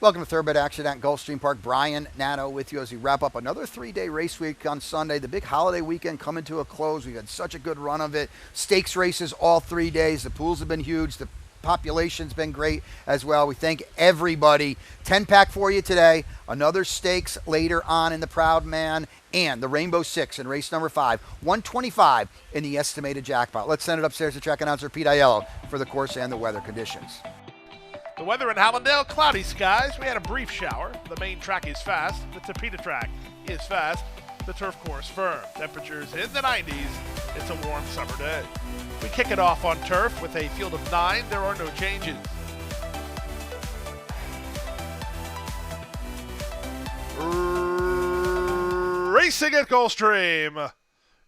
Welcome to Thoroughbred Action at Gulfstream Park. Brian Nato with you as we wrap up another three-day race week on Sunday. The big holiday weekend coming to a close. We've had such a good run of it. Stakes races all 3 days. The pools have been huge. The population's been great as well. We thank everybody. 10-pack for you today. Another stakes later on in the Proud Man and the Rainbow Six in race number 5. 125 in the estimated jackpot. Let's send it upstairs to track announcer Pete Aiello for the course and the weather conditions. The weather in Hallandale, cloudy skies. We had a brief shower. The main track is fast. The Tapeta track is fast. The turf course firm. Temperatures in the 90s. It's a warm summer day. We kick it off on turf with a field of 9. There are no changes. Racing at Gulfstream.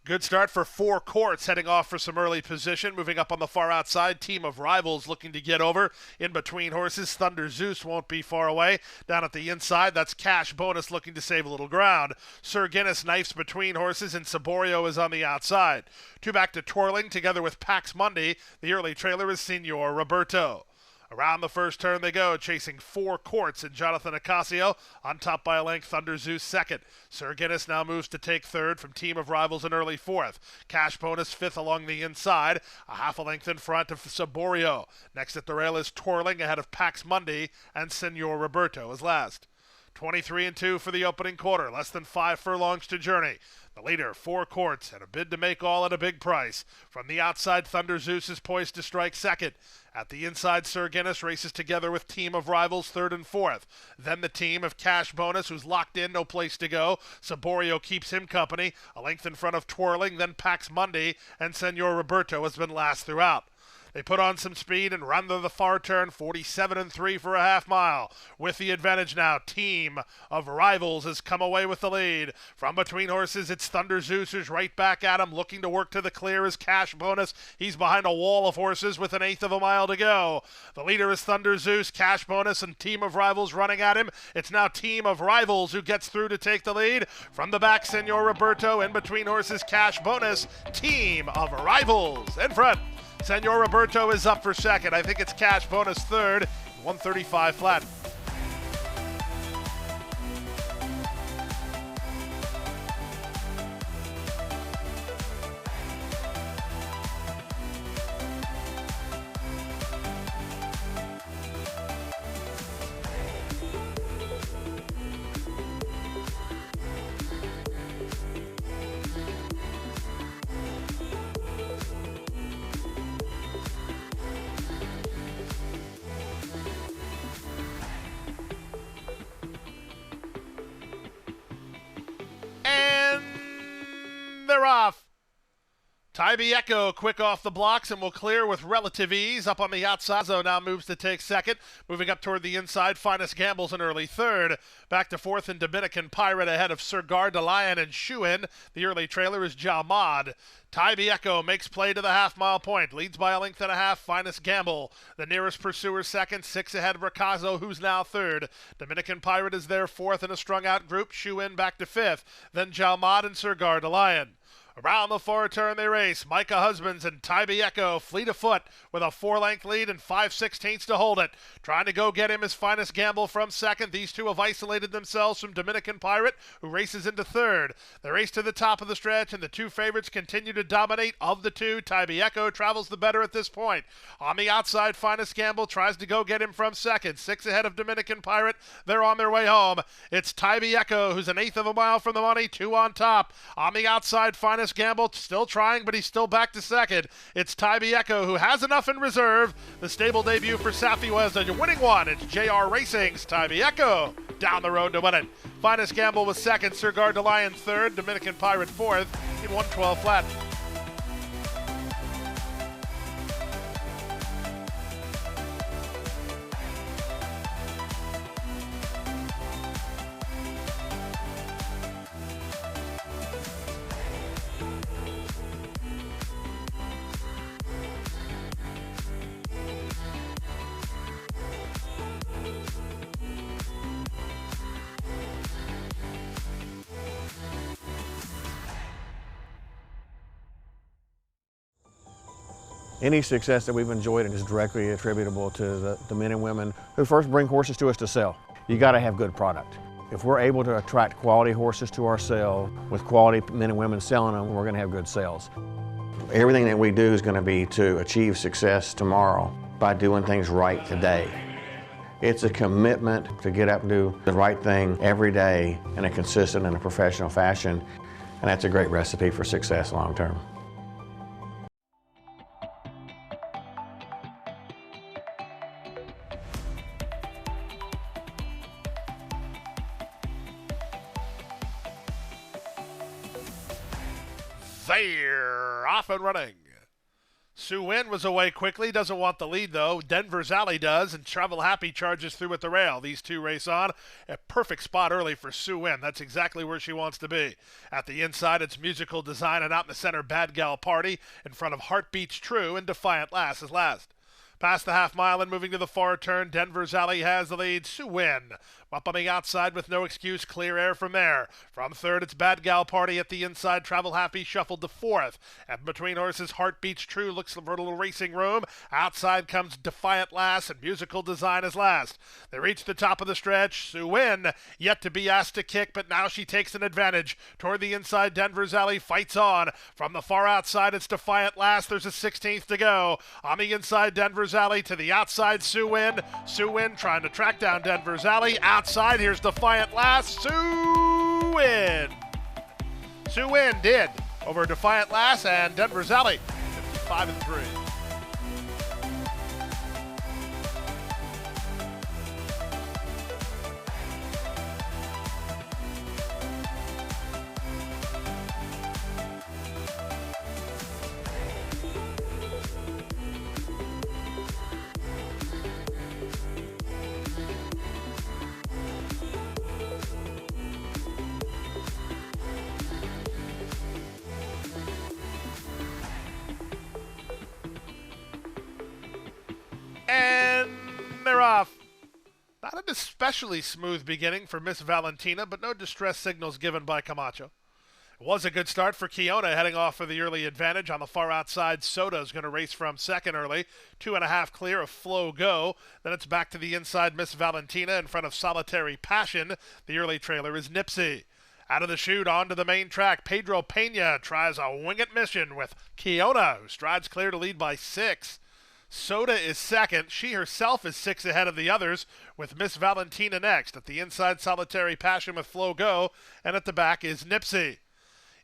Good start for 4 courts, heading off for some early position. Moving up on the far outside, Team of Rivals looking to get over. In between horses, Thunder Zeus won't be far away. Down at the inside, that's Cash Bonus looking to save a little ground. Sir Guinness knifes between horses, and Saborio is on the outside. 2 back to Twirling, together with Pax Mundi. The early trailer is Signor Roberto. Around the first turn they go, chasing 4 courts and Jonathan Ocasio. On top by a length, Thunder Zeus second. Sir Guinness now moves to take third from Team of Rivals in early 4th. Cash Bonus 5th along the inside, a half a length in front of Saborio. Next at the rail is Twirling ahead of Pax Mundi, and Senor Roberto is last. 23-2 for the opening quarter, less than 5 furlongs to journey. The leader, 4 courts, and a bid to make all at a big price. From the outside, Thunder Zeus is poised to strike second. At the inside, Sir Guinness races together with Team of Rivals 3rd and 4th. Then the team of Cash Bonus, who's locked in, no place to go. Saborio keeps him company, a length in front of Twirling, then Pax Mundi, and Senor Roberto has been last throughout. They put on some speed and run to the far turn, 47-3 for a half mile. With the advantage now, Team of Rivals has come away with the lead. From between horses, it's Thunder Zeus who's right back at him, looking to work to the clear is Cash Bonus. He's behind a wall of horses with 1/8 of a mile to go. The leader is Thunder Zeus, Cash Bonus, and Team of Rivals running at him. It's now Team of Rivals who gets through to take the lead. From the back, Senor Roberto. In between horses, Cash Bonus. Team of Rivals in front. Senor Roberto is up for second. I think it's Cash Bonus third, 135 flat. They're off. Tybee Echo quick off the blocks and will clear with relative ease. Up on the outside, Zo now moves to take second. Moving up toward the inside, Finest Gamble's an early third. Back to 4th and Dominican Pirate ahead of Sir Gard de Lion and Shuin. The early trailer is Jalmad. Tybee Echo makes play to the half-mile point. Leads by a length and a half, Finest Gamble. The nearest pursuer second, 6 ahead of Ricazo, who's now third. Dominican Pirate is there 4th in a strung-out group. Shuin back to 5th. Then Jalmad and Sir Gard de Lion. Around the far turn they race. Micah Husbands and Tybee Echo fleet of foot with a 4-length lead and 5/16 to hold it. Trying to go get him is Finest Gamble from second. These two have isolated themselves from Dominican Pirate, who races into third. They race to the top of the stretch, and the 2 favorites continue to dominate. Of the 2, Tybee Echo travels the better at this point. On the outside, Finest Gamble tries to go get him from second. 6 ahead of Dominican Pirate. They're on their way home. It's Tybee Echo, who's 1/8 of a mile from the money. 2 on top. On the outside, Finest Gamble still trying, but he's still back to second. It's Tybee Echo, who has enough in reserve. The stable debut for Safi was a winning one. It's JR Racing's Tybee Echo down the road to win it. Finest Gamble was second, Sir Gard de Lion third, Dominican Pirate 4th in 112 flat. Any success that we've enjoyed is directly attributable to the men and women who first bring horses to us to sell. you got to have good product. If we're able to attract quality horses to our sale with quality men and women selling them, we're going to have good sales. Everything that we do is going to be to achieve success tomorrow by doing things right today. It's a commitment to get up and do the right thing every day in a consistent and a professional fashion, and that's a great recipe for success long term. They're off and running. Sue Wynn was away quickly, doesn't want the lead though. Denver's Alley does, and Travel Happy charges through at the rail. These two race on. A perfect spot early for Sue Wynn. That's exactly where she wants to be. At the inside, it's Musical Design, and out in the center, Bad Gal Party. In front of Heartbeats True, and Defiant Lass is last. Past the half mile and moving to the far turn, Denver's Alley has the lead. Sue Wynn up on the outside with No Excuse, clear air from there. From third, it's Bad Gal Party at the inside. Travel Happy shuffled to fourth. And between horses, Heartbeats True looks for a little racing room. Outside comes Defiant Lass, and Musical Design is last. They reach the top of the stretch. Sue Wynn yet to be asked to kick, but now she takes an advantage. Toward the inside, Denver's Alley fights on. From the far outside, it's Defiant Lass. There's a 16th to go. On the inside, Denver's Alley. To the outside, Sue Wynn. Sue Wynn trying to track down Denver's Alley. Outside, here's Defiant Lass. Sue Wynn. Sue Wynn did over Defiant Lass and Denver's Alley. 55-3. And they're off. Not an especially smooth beginning for Miss Valentina, but no distress signals given by Camacho. It was a good start for Kiona, heading off for the early advantage. On the far outside, Soda is going to race from second early. 2.5 clear of Flow Go. Then it's back to the inside, Miss Valentina in front of Solitary Passion. The early trailer is Nipsey. Out of the chute, onto the main track, Pedro Pena tries a wing-it mission with Kiona, who strides clear to lead by 6. Soda is second. She herself is 6 ahead of the others, with Miss Valentina next. At the inside, Solitary Passion with Flow Go, and at the back is Nipsey.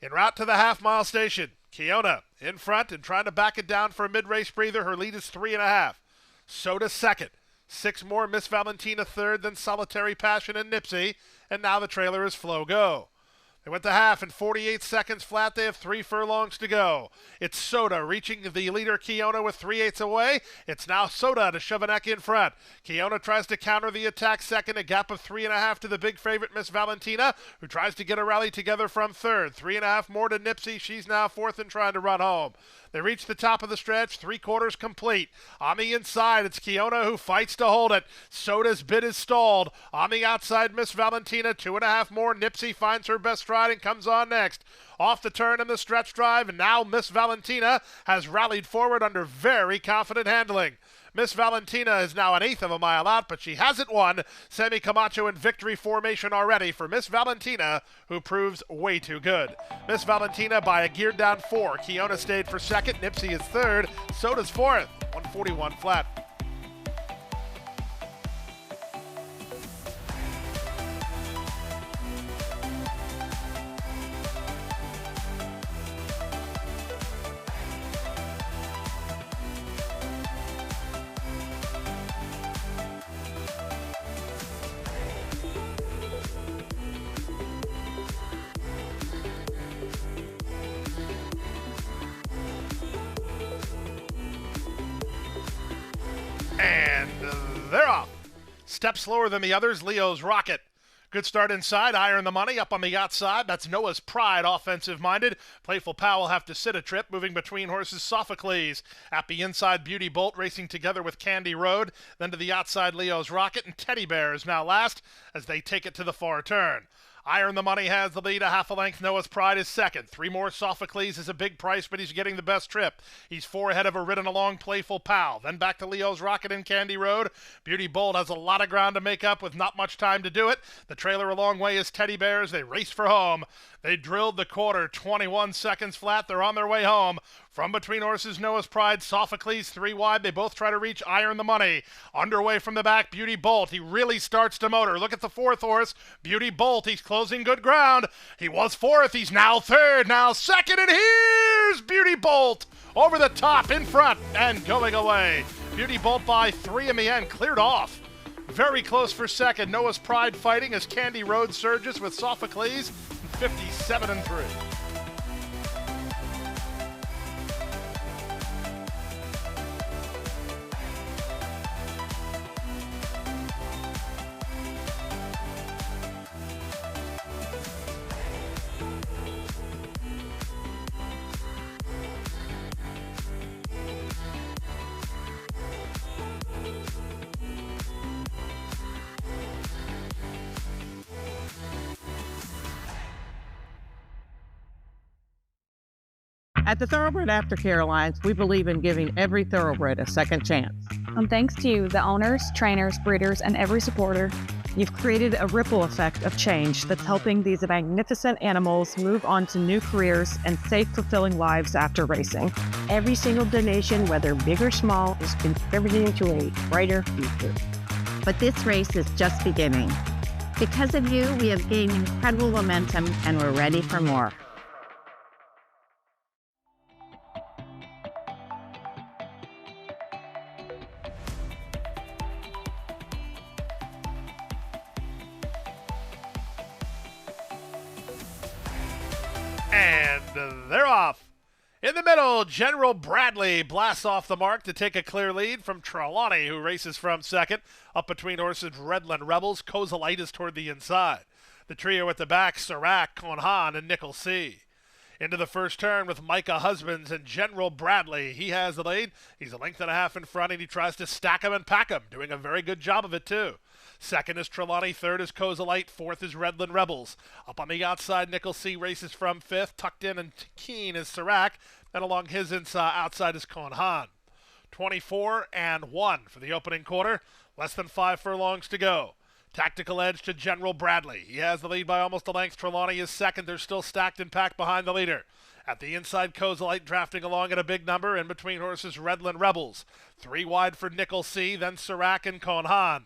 En route to the half-mile station, Kiona in front and trying to back it down for a mid-race breather. Her lead is 3.5. Soda second. 6 more, Miss Valentina third, then Solitary Passion and Nipsey, and now the trailer is Flow Go. They went to half in 48 seconds flat. They have 3 furlongs to go. It's Soda reaching the leader, Kiona, with 3/8 away. It's now Soda to shove a neck in front. Kiona tries to counter the attack second, a gap of 3.5 to the big favorite, Miss Valentina, who tries to get a rally together from third. 3.5 more to Nipsey. She's now fourth and trying to run home. They reach the top of the stretch, 3/4 complete. On the inside, it's Kiona who fights to hold it. Soda's bid is stalled. On the outside, Miss Valentina, 2.5 more. Nipsey finds her best stride and comes on next. Off the turn in the stretch drive, and now Miss Valentina has rallied forward under very confident handling. Miss Valentina is now 1/8 of a mile out, but she hasn't won. Sammy Camacho in victory formation already for Miss Valentina, who proves way too good. Miss Valentina by a geared down 4. Kiona stayed for second. Nipsey is third. Soda's fourth. 141 flat. And they're off. Step slower than the others, Leo's Rocket. Good start inside, higher in the money, up on the outside. That's Noah's Pride, offensive-minded. Playful Pal will have to sit a trip, moving between horses, Sophocles. At the inside, Beauty Bolt racing together with Candy Road. Then to the outside, Leo's Rocket, and Teddy Bear is now last as they take it to the far turn. Iron the Money has the lead, a half a length. Noah's Pride is second. 3 more. Sophocles is a big price, but he's getting the best trip. He's 4 ahead of a ridden along Playful Pal. Then back to Leo's Rocket and Candy Road. Beauty Bold has a lot of ground to make up with not much time to do it. The trailer a long way is Teddy Bears. They race for home. They drilled the quarter, 21 seconds flat. They're on their way home. From between horses, Noah's Pride, Sophocles, 3 wide. They both try to reach Iron the Money. Underway from the back, Beauty Bolt. He really starts to motor. Look at the 4th horse, Beauty Bolt. He's closing good ground. He was 4th. He's now 3rd, now 2nd, and here's Beauty Bolt over the top, in front, and going away. Beauty Bolt by 3 in the end, cleared off. Very close for 2nd. Noah's Pride fighting as Candy Road surges with Sophocles, 57-3. At the Thoroughbred Aftercare Alliance, we believe in giving every thoroughbred a second chance. And thanks to you, the owners, trainers, breeders, and every supporter, You've created a ripple effect of change that's helping these magnificent animals move on to new careers and safe, fulfilling lives after racing. Every single donation, whether big or small, is contributing to a brighter future. But this race is just beginning. Because of you, we have gained incredible momentum and we're ready for more. And they're off. In the middle, General Bradley blasts off the mark to take a clear lead from Trelawney, who races from second. Up between horses, Redland Rebels. Kozalite is toward the inside. The trio at the back, Serac, Conhan, and Nickel C. Into the first turn with Micah Husbands and General Bradley. He has the lead. He's a length and a half in front, and he tries to stack him and pack him, doing a very good job of it, too. Second is Trelawney, third is Kozalite, fourth is Redland Rebels. Up on the outside, Nickel C races from fifth. Tucked in and keen is Serac. And along his outside is Conhan. 24-1 for the opening quarter. Less than 5 furlongs to go. Tactical edge to General Bradley. He has the lead by almost a length. Trelawney is second. They're still stacked and packed behind the leader. At the inside, Kozalite drafting along at a big number. In between horses, Redland Rebels. 3 wide for Nickel C, then Serac and Conhan.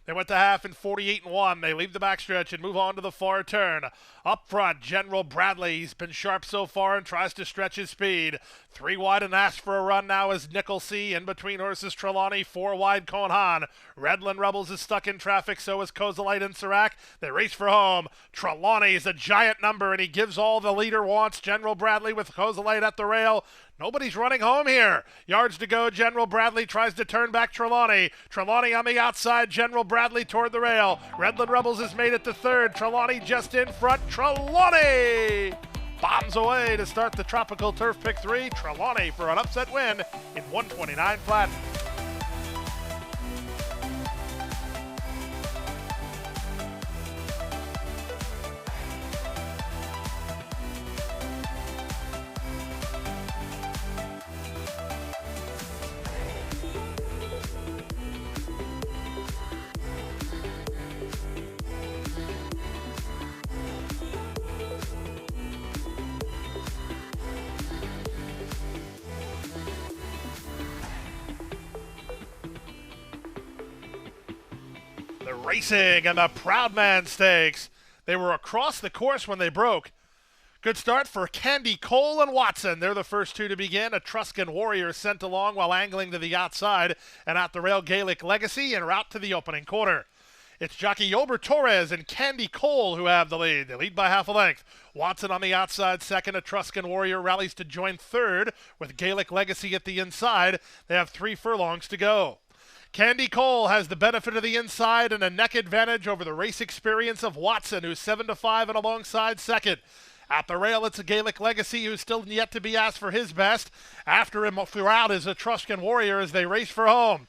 They went to half in 48-1. They leave the backstretch and move on to the far turn. Up front, General Bradley. He's been sharp so far and tries to stretch his speed. 3 wide and asks for a run now is Nickel C. In between horses, Trelawney. 4 wide, Conhan. Redland Rebels is stuck in traffic, so is Kozalite and Serac. They race for home. Trelawney is a giant number, and he gives all the leader wants. General Bradley with Kozalite at the rail. Nobody's running home here. Yards to go. General Bradley tries to turn back Trelawney. Trelawney on the outside. General Bradley toward the rail. Redland Rebels has made it to third. Trelawney just in front. Trelawney bombs away to start the Tropical Turf Pick 3. Trelawney for an upset win in 129 flat. The racing and the Proudman Stakes. They were across the course when they broke. Good start for Candy Cole and Watson. They're the first two to begin. Etruscan Warrior sent along while angling to the outside. And at the rail, Gaelic Legacy en route to the opening quarter. It's jockey Yober Torres and Candy Cole who have the lead. They lead by half a length. Watson on the outside second. Etruscan Warrior rallies to join third with Gaelic Legacy at the inside. They have 3 furlongs to go. Candy Cole has the benefit of the inside and a neck advantage over the race experience of Watson, who's 7-5 and alongside second. At the rail, it's a Gaelic Legacy who's still yet to be asked for his best. After him throughout is Etruscan Warrior as they race for home.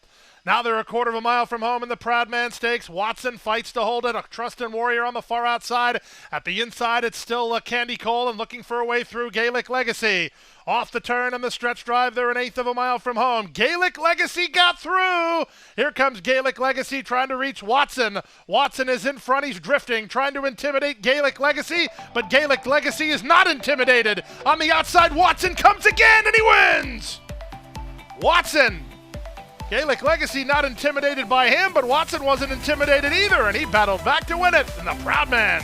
Now they're a quarter of a mile from home in the Proudman Stakes. Watson fights to hold it. A Trust and Warrior on the far outside. At the inside, it's still Candy Cole and looking for a way through Gaelic Legacy. Off the turn and the stretch drive, they're an eighth of a mile from home. Gaelic Legacy got through. Here comes Gaelic Legacy trying to reach Watson. Watson is in front. He's drifting, trying to intimidate Gaelic Legacy, but Gaelic Legacy is not intimidated. On the outside, Watson comes again, and he wins. Watson. Gaelic Legacy not intimidated by him, but Watson wasn't intimidated either, and he battled back to win it in the Proudman.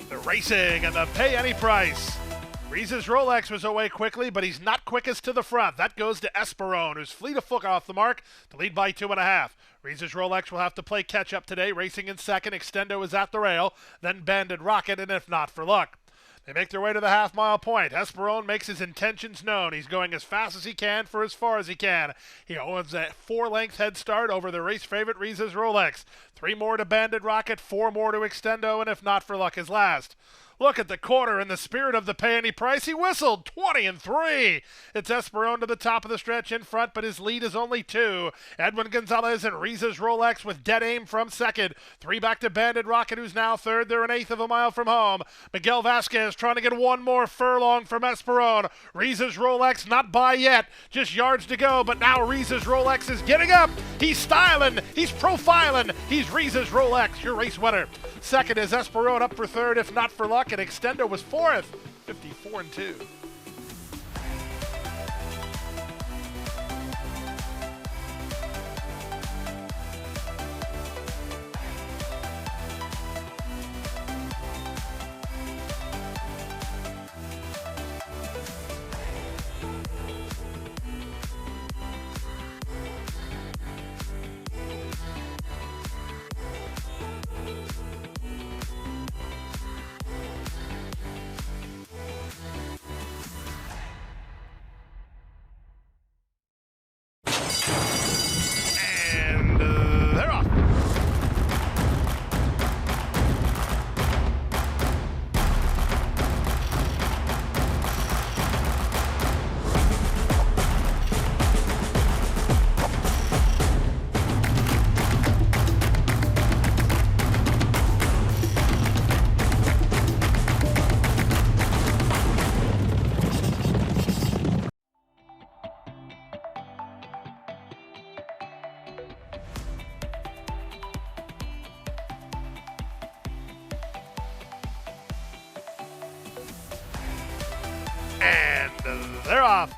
The racing and the pay any price. Reese's Rolex was away quickly, but he's not quickest to the front. That goes to Esperone, who's fleet of foot off the mark to lead by 2.5. Reese's Rolex will have to play catch-up today, racing in second. Extendo is at the rail, then Banded Rocket, and if not for luck. They make their way to the half-mile point. Esperone makes his intentions known. He's going as fast as he can for as far as he can. He owns a 4-length head start over the race favorite Reese's Rolex. 3 more to Banded Rocket, 4 more to Extendo, and if not for luck is last. Look at the quarter. In the spirit of the pay any price, he whistled 20-3. It's Esperone to the top of the stretch in front, but his lead is only 2. Edwin Gonzalez and Reese's Rolex with dead aim from second. 3 back to Banded Rocket, who's now third. They're an eighth of a mile from home. Miguel Vasquez trying to get 1 more furlong from Esperone. Reese's Rolex not by yet. Just yards to go, but now Reese's Rolex is getting up. He's styling. He's profiling. He's Reese's Rolex, your race winner. Second is Esperone, up for third, if not for luck, and Extendo was fourth, 54-2. They're off. And they're off.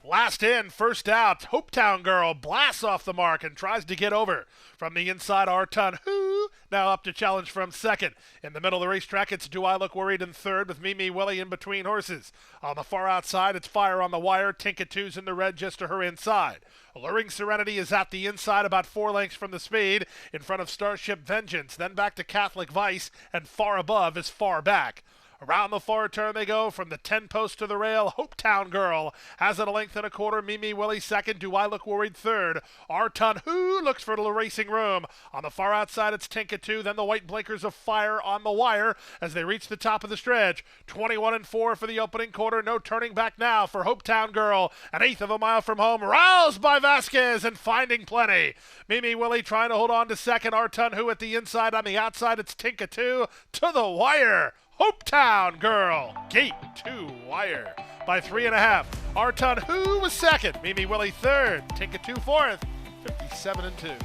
Last in, first out. Hopetown Girl blasts off the mark and tries to get over. From the inside, Arton, who now up to challenge from second. In the middle of the racetrack, it's Do I Look Worried in third with Mimi Willie in between horses. On the far outside, it's Fire on the Wire. Tinkatu's in the red just to her inside. Alluring Serenity is at the inside, about 4 lengths from the speed, in front of Starship Vengeance. Then back to Catholic Vice, and far above is Far Back. Around the far turn they go, from the 10 post to the rail. Hopetown Girl has it 1.25 lengths. Mimi Willie second. Do I Look Worried third. Arton Who looks for the racing room. On the far outside it's Tinkatu, then the white blinkers of Fire on the Wire as they reach the top of the stretch. 21-4 for the opening quarter. No turning back now for Hopetown Girl. An eighth of a mile from home, roused by Vasquez and finding plenty. Mimi Willie trying to hold on to second. Arton Who at the inside. On the outside it's Tinkatu to the wire. Hopetown Girl, gate to wire by 3.5. Arton Who was second. Mimi Willie third. Tinkatu fourth. 57-2.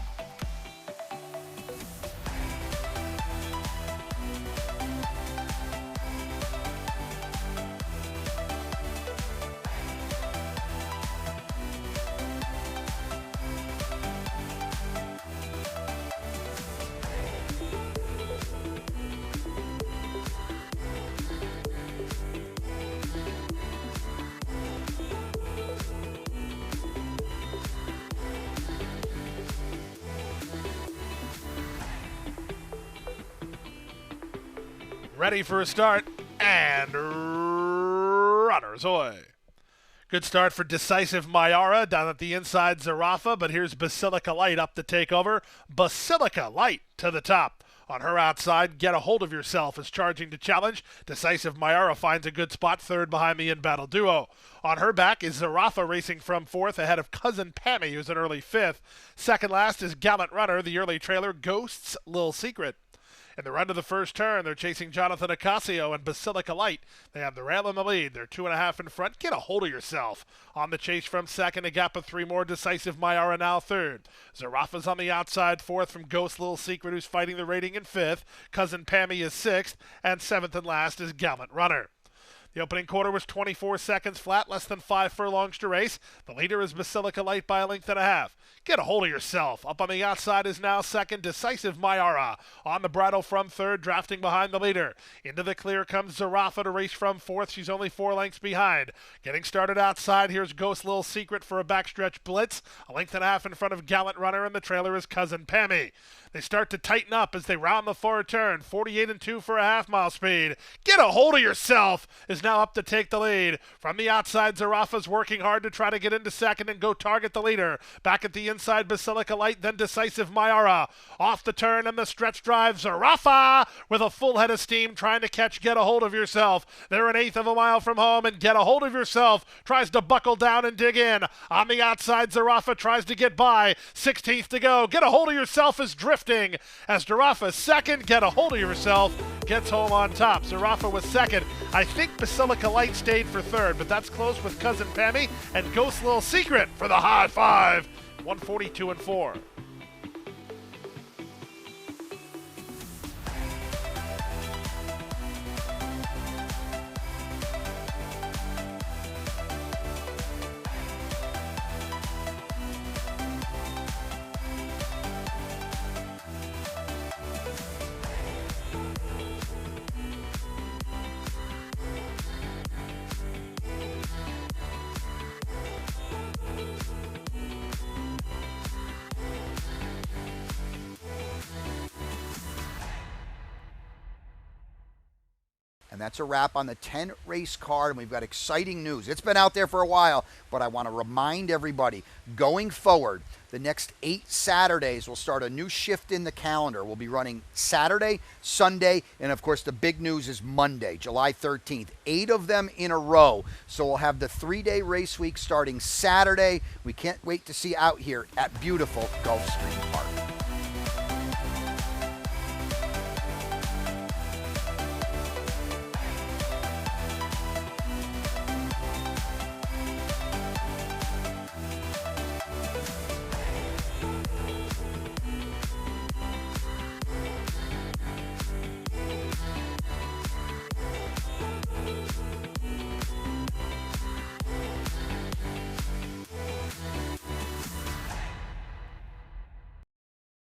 ready for a start, and runners away. Good start for Decisive Mayara down at the inside Zarafa, but here's Basilica Light up to take over. Basilica Light to the top. On her outside, Get a Hold of Yourself is charging to challenge. Decisive Mayara finds a good spot, third behind the in-battle duo. On her back is Zarafa racing from fourth, ahead of Cousin Pammy, who's an early fifth. Second last is Gallant Runner, the early trailer, Ghost's Little Secret. In the run to the first turn, they're chasing Jonathan Ocasio and Basilica Light. They have the rail in the lead. They're 2.5 in front. Get a hold of yourself. On the chase from second, a gap of 3 more. Decisive Mayara now third. Zarafa's on the outside, fourth from Ghost Little Secret, who's fighting the rating in fifth. Cousin Pammy is sixth, and seventh and last is Gallant Runner. The opening quarter was 24 seconds flat, less than 5 furlongs to race. The leader is Basilica Light by a length and a half. Get a hold of yourself. Up on the outside is now second, Decisive Mayara. On the bridle from third, drafting behind the leader. Into the clear comes Zarafa to race from fourth. She's only 4 lengths behind. Getting started outside, here's Ghost Little Secret for a backstretch blitz. A length and a half in front of Gallant Runner, and the trailer is Cousin Pammy. They start to tighten up as they round the forward turn. 48 and 2 for a half-mile speed. Get a hold of yourself is now up to take the lead. From the outside, Zarafa's working hard to try to get into second and go target the leader. Back at the inside, Basilica Light, then Decisive Mayara. Off the turn and the stretch drive, Zarafa with a full head of steam trying to catch Get a Hold of Yourself. They're an eighth of a mile from home, and Get a Hold of Yourself tries to buckle down and dig in. On the outside, Zarafa tries to get by. 16th to go. Get a Hold of Yourself is drifting. As Zarafa's second, Get a Hold of Yourself gets home on top. Zarafa was second. I think Basilica Light stayed for third, but that's close with Cousin Pammy and Ghost Little Secret for the high five. 142 and 4. And that's a wrap on the 10 race card, and we've got exciting news. It's been out there for a while, but I want to remind everybody, going forward, the next 8 Saturdays will start a new shift in the calendar. We'll be running Saturday, Sunday, and of course the big news is Monday, July 13th. 8 of them in a row. So we'll have the 3-day race week starting Saturday. We can't wait to see you out here at beautiful Gulfstream Park.